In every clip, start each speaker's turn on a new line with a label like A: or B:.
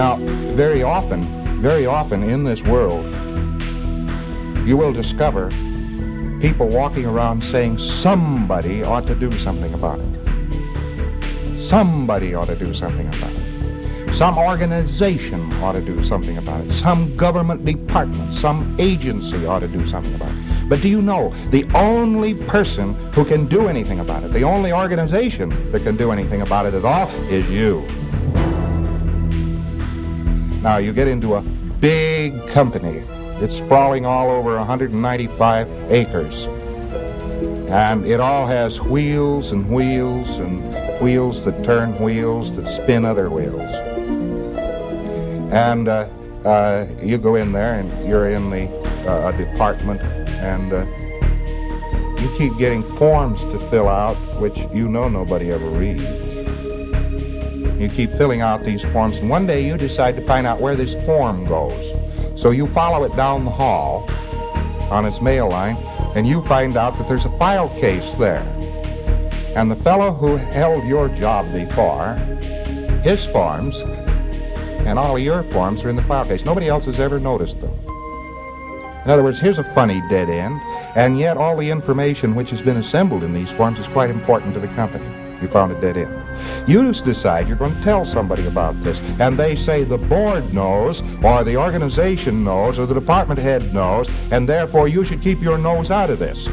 A: Now, very often in this world, you will discover people walking around saying somebody ought to do something about it. Somebody ought to do something about it. Some organization ought to do something about it. Some government department, some agency ought to do something about it. But do you know, the only person who can do anything about it, the only organization that can do anything about it at all, is you. Now, you get into a big company. It's sprawling all over 195 acres. And it all has wheels and wheels and wheels that turn wheels that spin other wheels. And you go in there and you're in the department, and you keep getting forms to fill out, which you know nobody ever reads. You keep filling out these forms, and one day you decide to find out where this form goes. So you follow it down the hall on its mail line, and you find out that there's a file case there. And the fellow who held your job before, his forms and all of your forms are in the file case. Nobody else has ever noticed them. In other words, here's a funny dead end, and yet all the information which has been assembled in these forms is quite important to the company. You found a dead end. You just decide you're going to tell somebody about this, and they say the board knows, or the organization knows, or the department head knows, and therefore you should keep your nose out of this.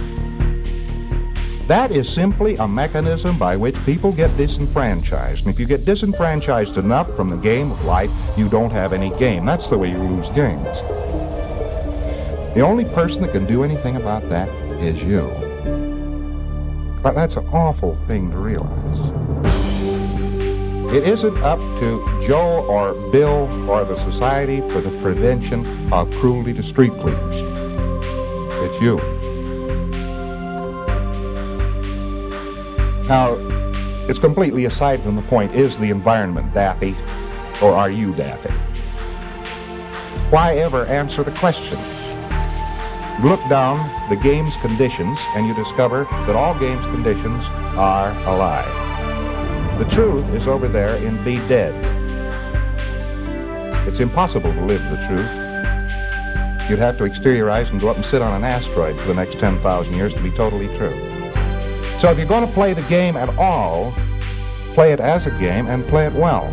A: That is simply a mechanism by which people get disenfranchised. And if you get disenfranchised enough from the game of life, you don't have any game. That's the way you lose games. The only person that can do anything about that is you. But that's an awful thing to realize. It isn't up to Joe or Bill or the Society for the Prevention of Cruelty to Street Cleaners. It's you. Now, it's completely aside from the point, is the environment daffy, or are you daffy? Why ever answer the question? Look down the game's conditions, and you discover that all game's conditions are a lie. The truth is over there in Be Dead. It's impossible to live the truth. You'd have to exteriorize and go up and sit on an asteroid for the next 10,000 years to be totally true. So if you're going to play the game at all, play it as a game and play it well.